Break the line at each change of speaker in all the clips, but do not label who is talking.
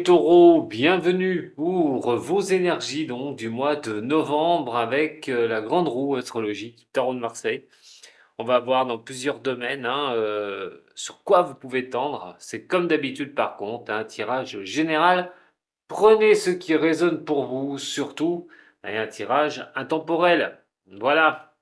les taureaux, bienvenue pour vos énergies donc, du mois de novembre avec la grande roue astrologique, Tarot de Marseille. On va voir dans plusieurs domaines sur quoi vous pouvez tendre. C'est comme d'habitude par contre, un tirage général. Prenez ce qui résonne pour vous, surtout, et un tirage intemporel. Voilà.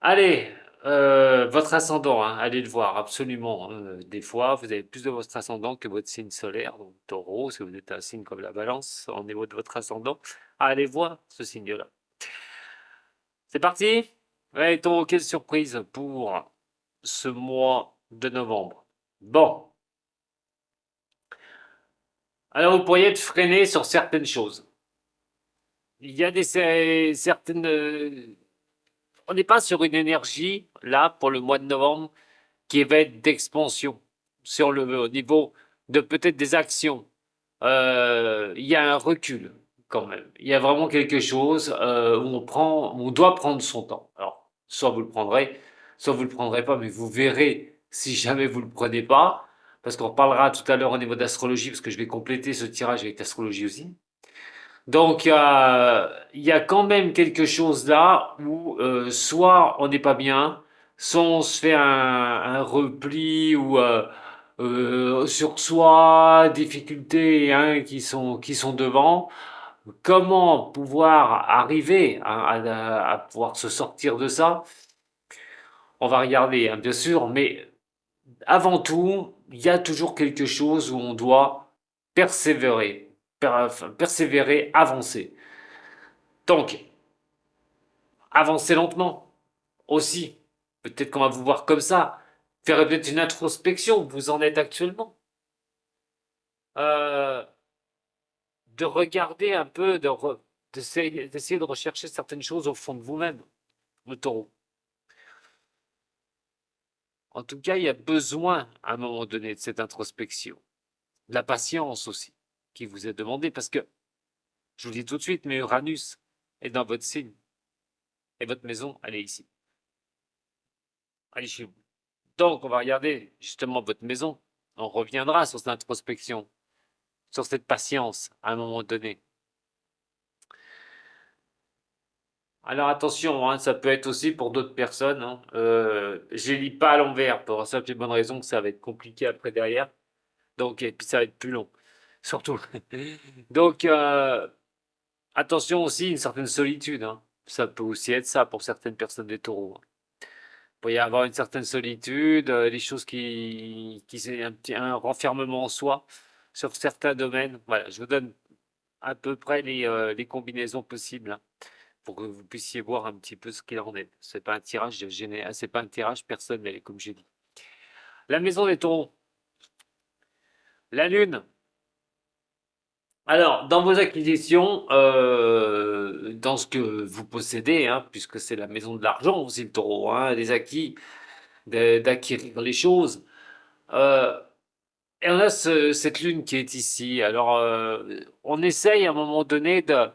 Allez, votre ascendant, hein, allez le voir absolument, hein. Des fois, vous avez plus de votre ascendant que votre signe solaire, donc taureau, si vous êtes un signe comme la balance, au niveau de votre ascendant, allez voir ce signe-là. C'est parti? Ouais, taureau, quelle surprise pour ce mois de novembre. Bon, alors vous pourriez être freiné sur certaines choses. Il y a certaines... on n'est pas sur une énergie, là, pour le mois de novembre, qui va être d'expansion sur le au niveau de peut-être des actions. Il y a un recul quand même. Il y a vraiment quelque chose où on doit prendre son temps. Alors, soit vous le prendrez, soit vous le prendrez pas, mais vous verrez si jamais vous le prenez pas, parce qu'on parlera tout à l'heure au niveau d'astrologie, parce que je vais compléter ce tirage avec l'astrologie aussi. Donc, il y a quand même quelque chose là où soit on n'est pas bien, soit on se fait un repli ou sur soi, difficultés hein, qui sont devant. Comment pouvoir arriver à pouvoir se sortir de ça? On va regarder, hein, bien sûr, mais avant tout, il y a toujours quelque chose où on doit persévérer, persévérer, avancer. Donc, avancez lentement aussi. Peut-être qu'on va vous voir comme ça. Faire peut-être une introspection, vous en êtes actuellement. Euh, de regarder un peu, d'essayer de rechercher certaines choses au fond de vous-même, le taureau. En tout cas, il y a besoin à un moment donné de cette introspection. De la patience aussi, qui vous est demandée, parce que, je vous le dis tout de suite, mais Uranus est dans votre signe. Et votre maison, elle est ici. Elle est chez vous. Donc, on va regarder justement votre maison. On reviendra sur cette introspection, sur cette patience à un moment donné. Alors attention, hein, ça peut être aussi pour d'autres personnes. Hein. Je lis pas à l'envers pour la simple et bonne raison que ça va être compliqué après derrière. Donc, et puis ça va être plus long, surtout. Donc, attention aussi, une certaine solitude. Hein. Ça peut aussi être ça pour certaines personnes des taureaux. Hein. Il peut y avoir une certaine solitude, des choses qui c'est un renfermement en soi sur certains domaines. Voilà, je vous donne à peu près les combinaisons possibles hein, pour que vous puissiez voir un petit peu ce qu'il en est. C'est pas un tirage général, c'est pas un tirage personnel, comme j'ai dit. La maison des taureaux, la lune. Alors, dans vos acquisitions, dans ce que vous possédez, hein, puisque c'est la maison de l'argent aussi le taureau, hein, des acquis, d'acquérir les choses. Euh, et on a cette lune qui est ici. Alors, on essaye à un moment donné de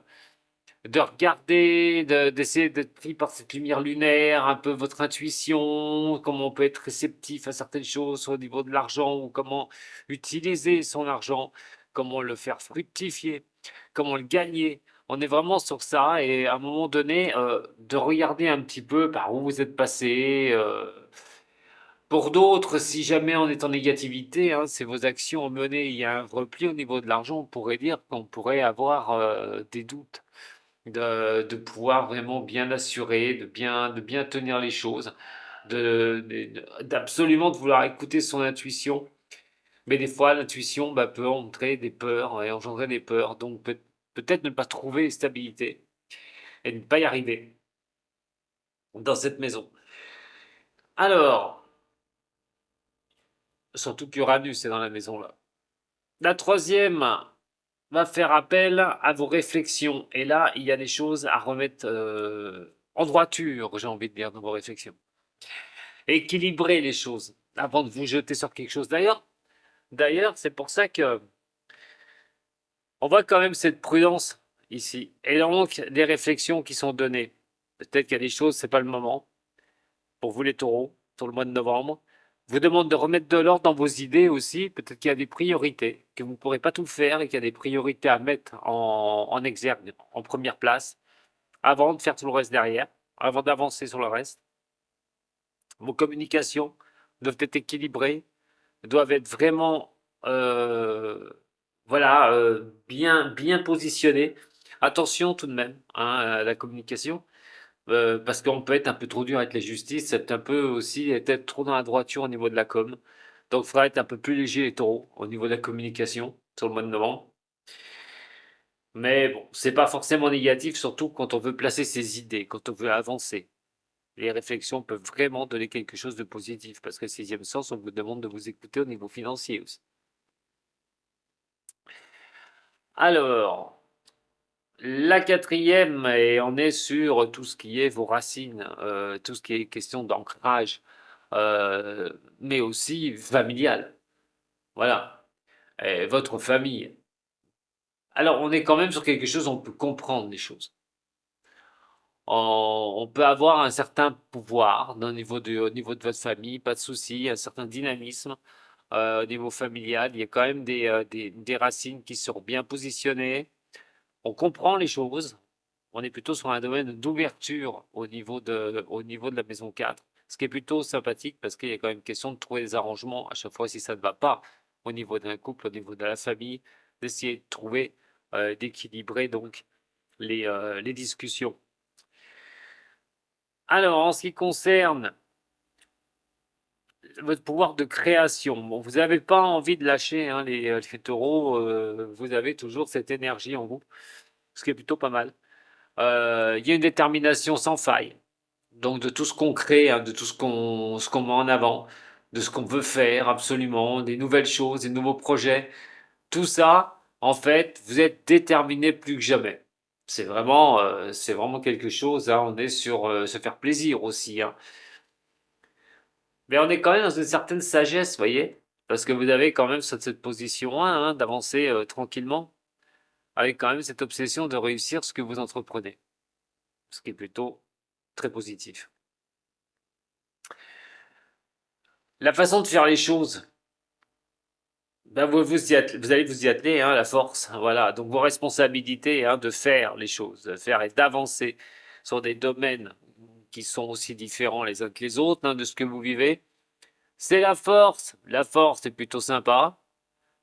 regarder, d'essayer d'être pris par cette lumière lunaire, un peu votre intuition, comment on peut être réceptif à certaines choses au niveau de l'argent, ou comment utiliser son argent, comment le faire fructifier, comment le gagner. On est vraiment sur ça et à un moment donné, de regarder un petit peu par où vous êtes passé. Pour d'autres, si jamais on est en négativité, hein, c'est vos actions menées, il y a un repli au niveau de l'argent, on pourrait dire qu'on pourrait avoir des doutes de pouvoir vraiment bien assurer, de bien tenir les choses, d'absolument de vouloir écouter son intuition. Mais des fois, l'intuition bah, peut engendrer des peurs et engendrer des peurs. Donc peut-être ne pas trouver stabilité et ne pas y arriver dans cette maison. Alors, surtout qu'Uranus est dans la maison là. La troisième va faire appel à vos réflexions. Et là, il y a des choses à remettre en droiture, j'ai envie de dire, dans vos réflexions. Équilibrer les choses avant de vous jeter sur quelque chose. D'ailleurs, c'est pour ça que on voit quand même cette prudence ici. Et donc, des réflexions qui sont données. Peut-être qu'il y a des choses, c'est pas le moment pour vous les taureaux, sur le mois de novembre. vous demande de remettre de l'ordre dans vos idées aussi. Peut-être qu'il y a des priorités, que vous ne pourrez pas tout faire et qu'il y a des priorités à mettre en exergue, en première place, avant de faire tout le reste derrière, avant d'avancer sur le reste. Vos communications doivent être équilibrées, doivent être vraiment voilà, bien positionnées. Attention tout de même hein, à la communication, parce qu'on peut être un peu trop dur avec la justice, être un peu aussi être trop dans la droiture au niveau de la com. Donc il faudra être un peu plus léger les taureaux au niveau de la communication sur le mois de novembre. Mais bon, c'est pas forcément négatif, surtout quand on veut placer ses idées, quand on veut avancer. Les réflexions peuvent vraiment donner quelque chose de positif, parce que sixième sens, on vous demande de vous écouter au niveau financier aussi. Alors, la quatrième, et on est sur tout ce qui est vos racines, tout ce qui est question d'ancrage, mais aussi familial. Voilà, et votre famille. Alors, on est quand même sur quelque chose, on peut comprendre les choses. On peut avoir un certain pouvoir au niveau de votre famille, pas de souci, un certain dynamisme au niveau familial. Il y a quand même des racines qui sont bien positionnées. On comprend les choses. On est plutôt sur un domaine d'ouverture au niveau de la maison 4, ce qui est plutôt sympathique parce qu'il y a quand même question de trouver des arrangements à chaque fois si ça ne va pas au niveau d'un couple, au niveau de la famille, d'essayer de trouver, d'équilibrer donc les discussions. Alors, en ce qui concerne votre pouvoir de création, bon, vous n'avez pas envie de lâcher hein, les taureaux, vous avez toujours cette énergie en vous, ce qui est plutôt pas mal. Il y a une détermination sans faille, donc de tout ce qu'on crée, hein, de tout ce qu'on met en avant, de ce qu'on veut faire absolument, des nouvelles choses, des nouveaux projets. Tout ça, en fait, vous êtes déterminé plus que jamais. C'est vraiment quelque chose. Hein, on est sur se faire plaisir aussi. Hein. Mais on est quand même dans une certaine sagesse, vous voyez, parce que vous avez quand même cette position 1, hein, d'avancer tranquillement, avec quand même cette obsession de réussir ce que vous entreprenez, ce qui est plutôt très positif. La façon de faire les choses, ben vous allez vous y atteler, hein, la force, voilà. Donc vos responsabilités, hein, de faire les choses, de faire et d'avancer sur des domaines qui sont aussi différents les uns que les autres, hein, de ce que vous vivez. C'est la force. La force est plutôt sympa.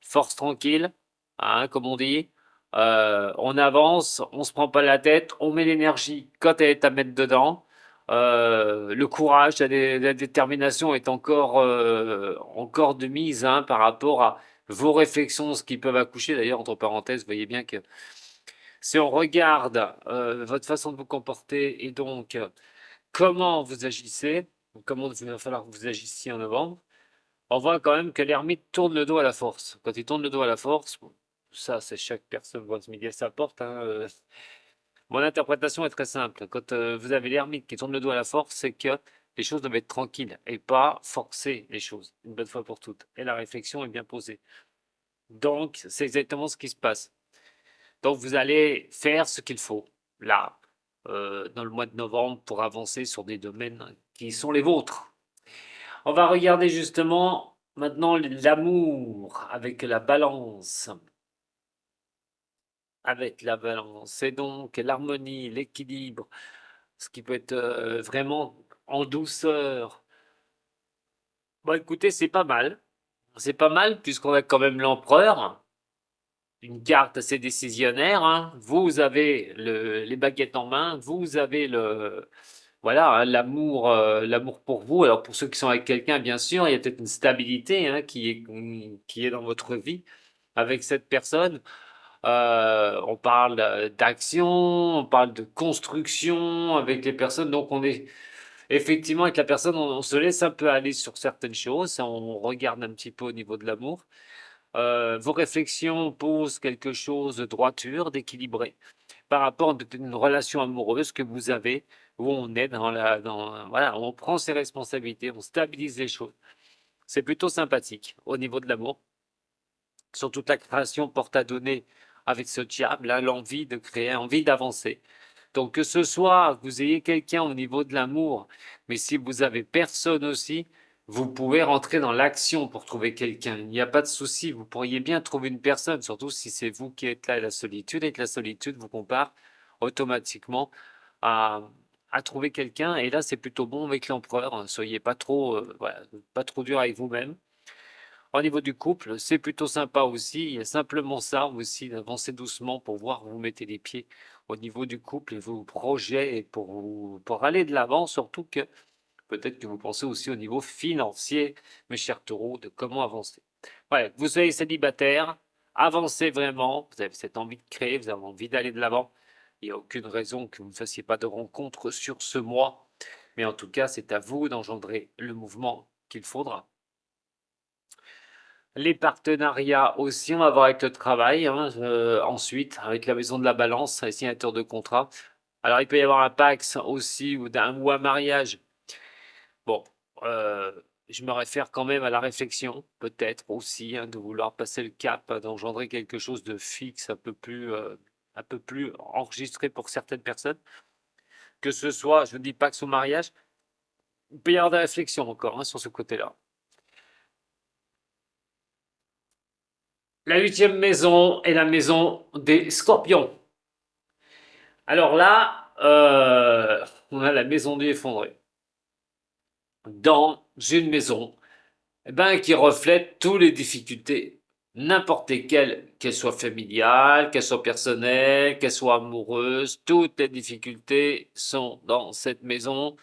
Force tranquille, hein, comme on dit. On avance, on se prend pas la tête, on met l'énergie quand elle est à mettre dedans. Le courage, la détermination est encore de mise hein, par rapport à vos réflexions, ce qui peuvent accoucher. D'ailleurs, entre parenthèses, vous voyez bien que si on regarde votre façon de vous comporter et donc comment vous agissez, comment il va falloir que vous agissiez en novembre, on voit quand même que l'ermite tourne le dos à la force. Quand il tourne le dos à la force, bon, ça, c'est chaque personne voit ce midi à sa porte. Hein, mon interprétation est très simple. Quand vous avez l'ermite qui tourne le dos à la force, c'est que les choses doivent être tranquilles et pas forcer les choses une bonne fois pour toutes. Et la réflexion est bien posée. Donc, c'est exactement ce qui se passe. Donc, vous allez faire ce qu'il faut, là, dans le mois de novembre, pour avancer sur des domaines qui sont les vôtres. On va regarder justement maintenant l'amour avec la balance. Avec la balance. C'est donc l'harmonie, l'équilibre, ce qui peut être vraiment en douceur. Bon, écoutez, c'est pas mal. C'est pas mal puisqu'on a quand même l'empereur, une carte assez décisionnaire. Hein. Vous avez les baguettes en main, vous avez voilà, hein, l'amour pour vous. Alors pour ceux qui sont avec quelqu'un, bien sûr, il y a peut-être une stabilité hein, qui est dans votre vie avec cette personne. On parle d'action, on parle de construction avec les personnes. Donc on est effectivement avec la personne, on se laisse un peu aller sur certaines choses, on regarde un petit peu au niveau de l'amour. Vos réflexions posent quelque chose de droiture, d'équilibré par rapport à une relation amoureuse que vous avez, où on est voilà, on prend ses responsabilités, on stabilise les choses. C'est plutôt sympathique au niveau de l'amour. Sur toute la création porte à donner avec ce diable, hein, l'envie de créer, envie d'avancer. Donc que ce soit que vous ayez quelqu'un au niveau de l'amour, mais si vous avez personne aussi, vous pouvez rentrer dans l'action pour trouver quelqu'un. Il n'y a pas de souci, vous pourriez bien trouver une personne, surtout si c'est vous qui êtes là et que la solitude vous compare automatiquement à, à trouver quelqu'un. Et là, c'est plutôt bon avec l'empereur. Soyez pas trop, voilà, pas trop dur avec vous-même. Au niveau du couple, c'est plutôt sympa aussi. Il y a simplement ça aussi, d'avancer doucement pour voir où vous mettez les pieds au niveau du couple et vos projets et pour aller de l'avant, surtout que peut-être que vous pensez aussi au niveau financier, mes chers taureaux, de comment avancer. Ouais, vous soyez célibataire, avancez vraiment, vous avez cette envie de créer, vous avez envie d'aller de l'avant. Il n'y a aucune raison que vous ne fassiez pas de rencontres sur ce mois. Mais en tout cas, c'est à vous d'engendrer le mouvement qu'il faudra. Les partenariats aussi, on va voir avec le travail. Hein, ensuite, avec la maison de la balance, les signatures de contrat. Alors, il peut y avoir un Pax aussi ou un mariage. Bon, euh, je me réfère quand même à la réflexion, peut-être aussi, hein, de vouloir passer le cap, d'engendrer quelque chose de fixe, un peu plus enregistré pour certaines personnes. Que ce soit, je ne dis pas que son mariage, il peut y avoir des réflexions encore, hein, sur ce côté-là. La huitième maison est la maison des scorpions. Alors là, on a la maison du effondré. Dans une maison, eh ben, qui reflète toutes les difficultés, n'importe lesquelles, qu'elles soient familiales, qu'elles soient personnelles, qu'elles soient amoureuses, toutes les difficultés sont dans cette maison.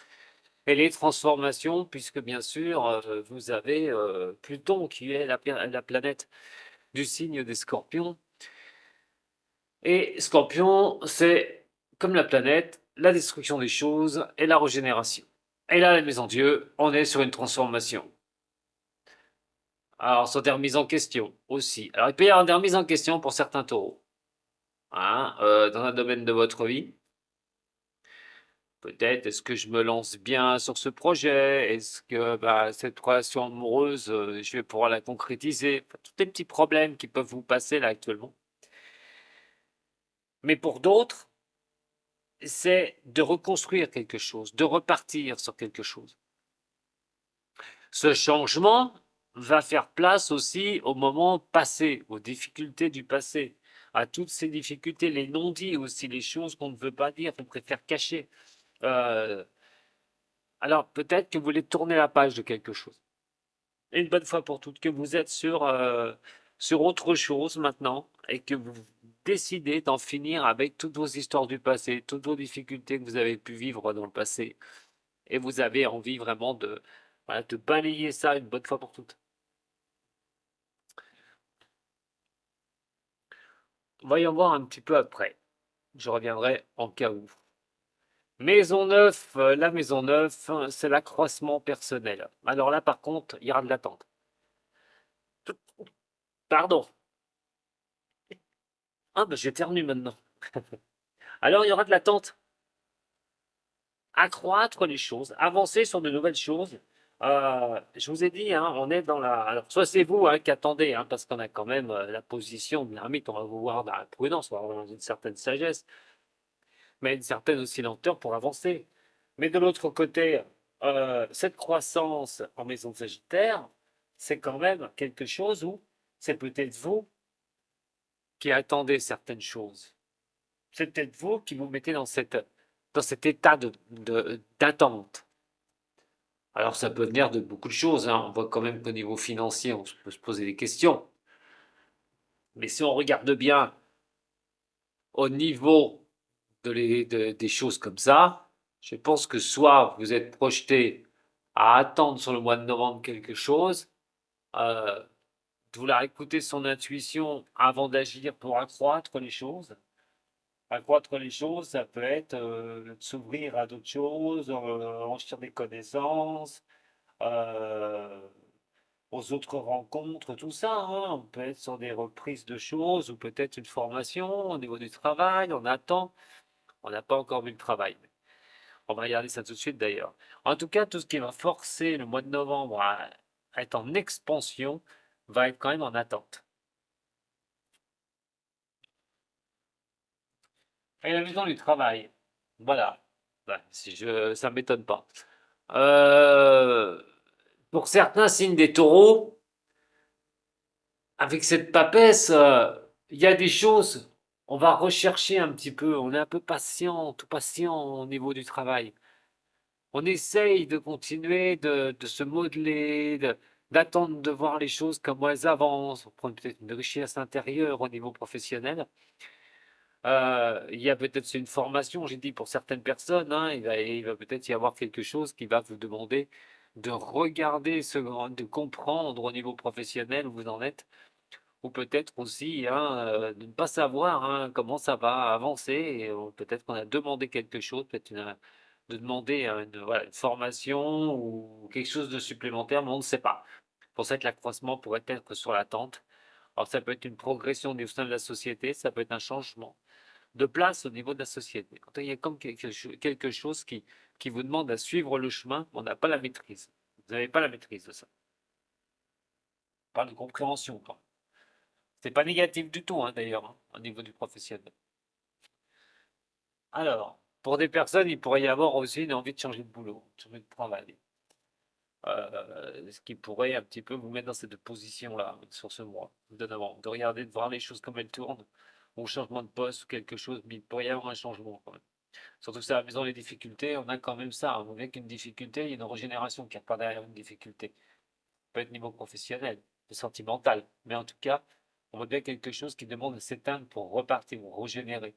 Et les transformations, puisque bien sûr, vous avez Pluton qui est la planète du signe des scorpions. Et scorpion, c'est comme la planète, la destruction des choses et la régénération. Et là, la maison Dieu, on est sur une transformation. Alors, sur des remises en question aussi. Alors, il peut y avoir des remises en question pour certains taureaux, hein, dans un domaine de votre vie. Peut-être, est-ce que je me lance bien sur ce projet? Est-ce que cette relation amoureuse, je vais pouvoir la concrétiser? Enfin, tous les petits problèmes qui peuvent vous passer là actuellement. Mais pour d'autres, c'est de reconstruire quelque chose, de repartir sur quelque chose. Ce changement va faire place aussi au moment passé, aux difficultés du passé, à toutes ces difficultés, les non-dits aussi, les choses qu'on ne veut pas dire, qu'on préfère cacher. Euh, alors peut-être que vous voulez tourner la page de quelque chose. Et une bonne fois pour toutes, que vous êtes sur autre chose maintenant et que vous décidez d'en finir avec toutes vos histoires du passé, toutes vos difficultés que vous avez pu vivre dans le passé. Et vous avez envie vraiment voilà, de balayer ça une bonne fois pour toutes. Voyons voir un petit peu après. Je reviendrai en cas où. Maison neuve, la maison neuve, c'est l'accroissement personnel. Alors là, par contre, il y aura de l'attente. Pardon. Ah, ben j'éternue maintenant. Alors, il y aura de l'attente. Accroître les choses, avancer sur de nouvelles choses. Je vous ai dit, hein, on est dans la. Alors, soit c'est vous hein, qui attendez, hein, parce qu'on a quand même la position de l'ermite, on va vous voir dans la prudence, on va avoir une certaine sagesse, mais une certaine aussi lenteur pour avancer. Mais de l'autre côté, cette croissance en maison de Sagittaire, c'est quand même quelque chose où c'est peut-être vous qui attendez certaines choses. C'est peut-être vous qui vous mettez dans cet état d'attente. Alors ça peut venir de beaucoup de choses, hein. On voit quand même qu'au niveau financier, on peut se poser des questions. Mais si on regarde bien au niveau des choses comme ça, je pense que soit vous êtes projeté à attendre sur le mois de novembre quelque chose, euh, de vouloir écouter son intuition avant d'agir pour accroître les choses. Accroître les choses, ça peut être de s'ouvrir à d'autres choses, enrichir des connaissances, euh, aux autres rencontres, tout ça. Hein. On peut être sur des reprises de choses ou peut-être une formation au niveau du travail. On attend. On n'a pas encore vu le travail. On va regarder ça tout de suite d'ailleurs. En tout cas, tout ce qui va forcer le mois de novembre à être en expansion va être quand même en attente. Et la maison du travail. Voilà. Si ça ne m'étonne pas. Euh, Pour certains signes des taureaux, avec cette papesse, il y a des choses, on va rechercher un petit peu, on est un peu patient, tout patient au niveau du travail. On essaye de continuer de se modeler, d'attendre de voir les choses comme elles avancent, on prend peut-être une richesse intérieure au niveau professionnel. Il y a peut-être une formation, j'ai dit pour certaines personnes, hein, il va peut-être y avoir quelque chose qui va vous demander de regarder, de comprendre au niveau professionnel où vous en êtes, ou peut-être aussi hein, de ne pas savoir hein, comment ça va avancer, et peut-être qu'on a demandé quelque chose, peut-être de demander voilà, une formation ou quelque chose de supplémentaire, mais on ne sait pas. C'est pour ça que l'accroissement pourrait être sur l'attente. Alors ça peut être une progression au sein de la société, ça peut être un changement de place au niveau de la société. Quand il y a comme quelque chose qui vous demande à suivre le chemin, on n'a pas la maîtrise. Vous n'avez pas la maîtrise de ça. On parle de compréhension. C'est pas négatif du tout, hein, d'ailleurs, hein, au niveau du professionnel. Alors, pour des personnes, il pourrait y avoir aussi une envie de changer de boulot, de changer de travail. Ce qui pourrait un petit peu vous mettre dans cette position-là, sur ce mois, de regarder, de voir les choses comme elles tournent, ou changement de poste, ou quelque chose, mais il pourrait y avoir un changement quand même. Surtout que c'est à la maison des difficultés, on a quand même ça. On avec une difficulté, il y a une régénération qui repart derrière une difficulté. Peut être niveau professionnel, sentimental, mais en tout cas, on voit bien quelque chose qui demande de s'éteindre pour repartir, ou régénérer.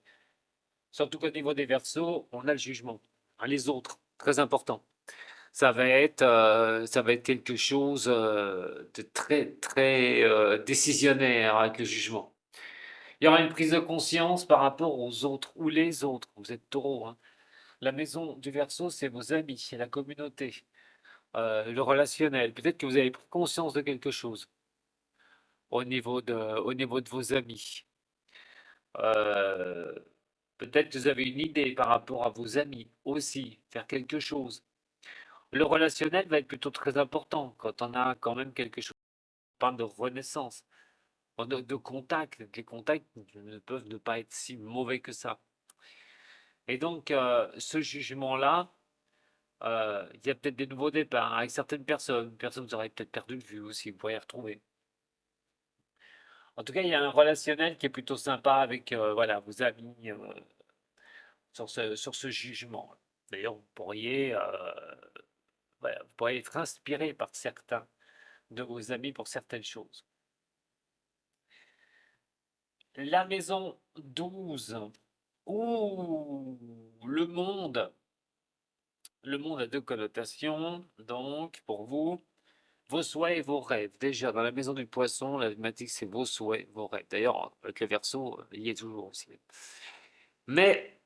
Surtout qu'au niveau des versos, on a le jugement. Hein, les autres, très important. Ça va être quelque chose de très, très décisionnaire avec le jugement. Il y aura une prise de conscience par rapport aux autres ou les autres. Vous êtes taureau, hein. La maison du Verseau, c'est vos amis, c'est la communauté, le relationnel. Peut-être que vous avez pris conscience de quelque chose au niveau de vos amis. Euh, Peut-être que vous avez une idée par rapport à vos amis aussi, faire quelque chose. Le relationnel va être plutôt très important quand on a quand même quelque chose. On parle de renaissance, de contact. Les contacts ne peuvent ne pas être si mauvais que ça. Et donc, ce jugement-là, il y a peut-être des nouveaux départs avec certaines personnes. Personnes, vous aurez peut-être perdu de vue aussi, vous pourrez les retrouver. En tout cas, il y a un relationnel qui est plutôt sympa avec voilà, vos amis sur ce jugement. D'ailleurs, voilà, vous pourriez être inspiré par certains de vos amis pour certaines choses. La maison 12. Ouh, le monde. Le monde a deux connotations. Donc, pour vous, vos souhaits et vos rêves. Déjà, dans la maison du poisson, la thématique, c'est vos souhaits, vos rêves. D'ailleurs, avec le verso, il y est toujours aussi. Mais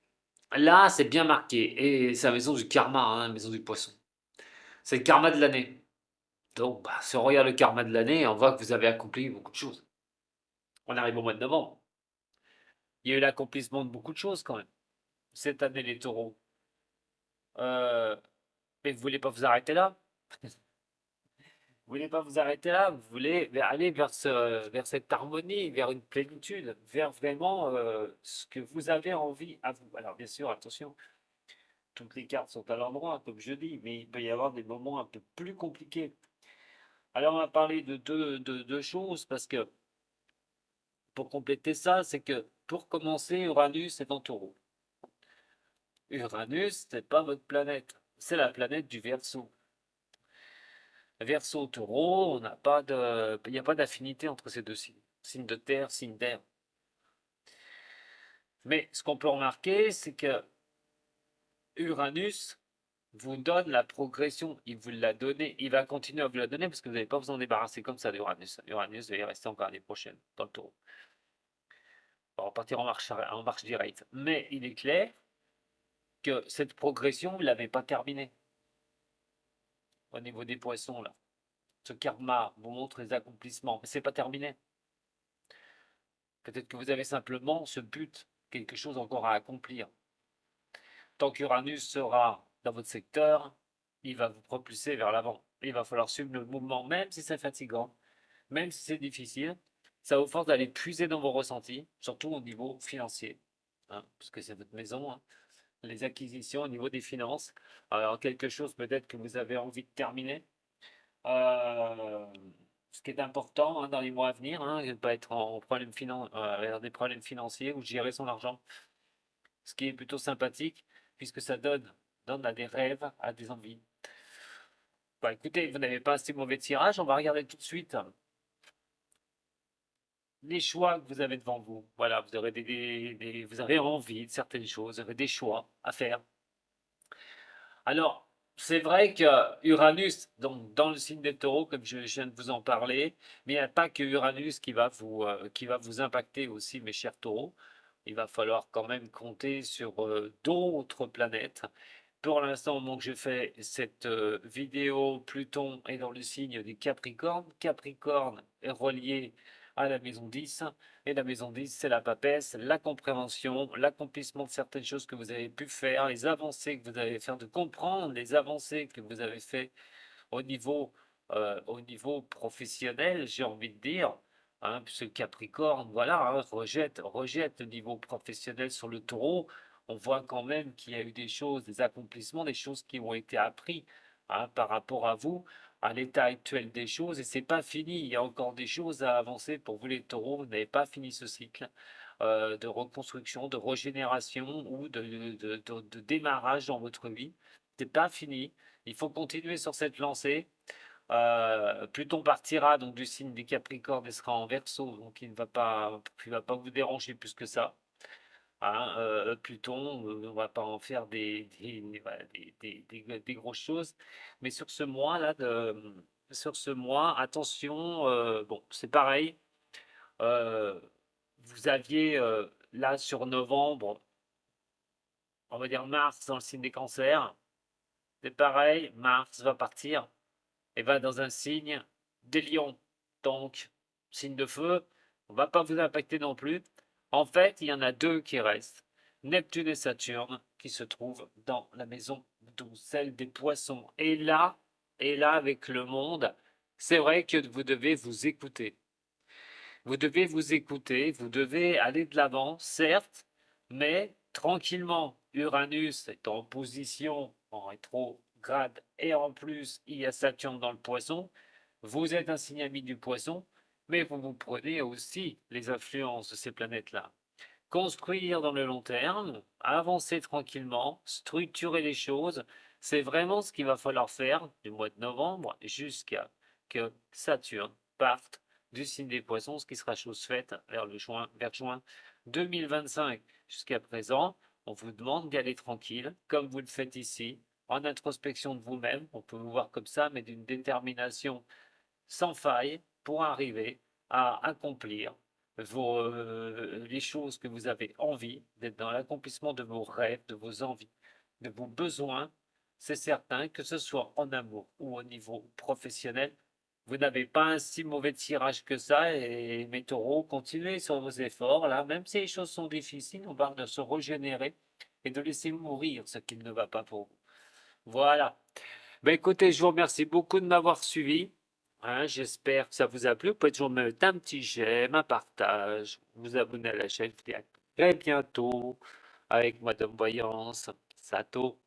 là, c'est bien marqué. Et c'est la maison du karma, hein, la maison du poisson. C'est le karma de l'année. Donc, bah, si on regarde le karma de l'année, on voit que vous avez accompli beaucoup de choses. On arrive au mois de novembre. Il y a eu l'accomplissement de beaucoup de choses quand même. Cette année, les taureaux. Euh, mais vous voulez pas vous arrêter là? Vous voulez pas vous arrêter là, vous voulez aller vers cette harmonie, vers une plénitude, vers vraiment ce que vous avez envie à vous. Alors bien sûr, attention, toutes les cartes sont à l'endroit, comme je dis, mais il peut y avoir des moments un peu plus compliqués. Alors on va parler de deux choses, parce que pour compléter ça, c'est que pour commencer, Uranus est en taureau. Uranus, c'est pas votre planète, c'est la planète du Verseau. Verseau, taureau, il n'y a pas d'affinité entre ces deux signes. Signe de terre, signe d'air. Mais ce qu'on peut remarquer, c'est que Uranus vous donne la progression. Il vous l'a donné, il va continuer à vous la donner parce que vous n'avez pas besoin de débarrasser comme ça d'Uranus. Uranus va y rester encore l'année prochaine dans le taureau. On va repartir en marche directe. Mais il est clair que cette progression, vous ne l'avez pas terminée au niveau des poissons là. Ce karma vous montre les accomplissements, mais ce n'est pas terminé. Peut-être que vous avez simplement ce but, quelque chose encore à accomplir. Tant qu'Uranus sera dans votre secteur, il va vous propulser vers l'avant. Il va falloir suivre le mouvement, même si c'est fatigant, même si c'est difficile. Ça vous force d'aller puiser dans vos ressentis, surtout au niveau financier, hein, parce que c'est votre maison, hein, les acquisitions au niveau des finances. Alors quelque chose peut-être que vous avez envie de terminer, Euh, Ce qui est important hein, dans les mois à venir, hein, ne pas être en des problèmes financiers ou gérer son argent, ce qui est plutôt sympathique puisque ça donne à des rêves, à des envies. Bah, écoutez, vous n'avez pas assez mauvais tirage, on va regarder tout de suite les choix que vous avez devant vous. Voilà, vous aurez vous avez envie de certaines choses, vous avez des choix à faire. Alors, c'est vrai que Uranus, donc dans le signe des taureaux, comme je viens de vous en parler, mais il n'y a pas que Uranus qui va vous impacter aussi, mes chers taureaux. Il va falloir quand même compter sur d'autres planètes. Pour l'instant, au moment que je fais cette vidéo, Pluton est dans le signe des Capricornes. Capricorne est relié à la maison 10. Et la maison 10, c'est la papesse, la compréhension, l'accomplissement de certaines choses que vous avez pu faire, les avancées que vous avez fait, de comprendre les avancées que vous avez fait au niveau professionnel, j'ai envie de dire. Hein, puisque Capricorne, voilà, hein, rejette le niveau professionnel sur le taureau. On voit quand même qu'il y a eu des choses, des accomplissements, des choses qui ont été appris hein, par rapport à vous, à l'état actuel des choses. Et c'est pas fini. Il y a encore des choses à avancer pour vous les taureaux. Vous n'avez pas fini ce cycle de reconstruction, de régénération ou de démarrage dans votre vie. C'est pas fini. Il faut continuer sur cette lancée. Pluton partira donc du signe des Capricornes et sera en Verseau, donc il va pas vous déranger plus que ça. Hein, Pluton, on va pas en faire voilà, des grosses choses, mais sur ce mois, attention, bon, c'est pareil. euh, Vous aviez là sur novembre, on va dire Mars dans le signe des Cancers, c'est pareil, Mars va partir et va dans un signe des lions. Donc, signe de feu, on ne va pas vous impacter non plus. En fait, il y en a deux qui restent. Neptune et Saturne, qui se trouvent dans la maison 12, celle des poissons. Et là, avec le monde, c'est vrai que vous devez vous écouter. Vous devez vous écouter, vous devez aller de l'avant, certes, mais tranquillement. Uranus est en position en rétrograde et en plus, il y a Saturne dans le poisson. Vous êtes un signe ami du poisson, mais vous prenez aussi les influences de ces planètes-là. Construire dans le long terme, avancer tranquillement, structurer les choses, c'est vraiment ce qu'il va falloir faire du mois de novembre jusqu'à que Saturne parte du signe des poissons, ce qui sera chose faite vers juin 2025. Jusqu'à présent, on vous demande d'y aller tranquille, comme vous le faites ici, en introspection de vous-même, on peut vous voir comme ça, mais d'une détermination sans faille pour arriver à accomplir les choses que vous avez envie, d'être dans l'accomplissement de vos rêves, de vos envies, de vos besoins. C'est certain que ce soit en amour ou au niveau professionnel, vous n'avez pas un si mauvais tirage que ça. Et mes taureaux, continuez sur vos efforts. Là, même si les choses sont difficiles, on parle de se régénérer et de laisser mourir ce qui ne va pas pour vous. Voilà. Ben écoutez, je vous remercie beaucoup de m'avoir suivi. Hein, j'espère que ça vous a plu. Vous pouvez toujours me mettre un petit j'aime, un partage, vous abonner à la chaîne. Je vous dis à très bientôt avec Madame Voyance, Sato.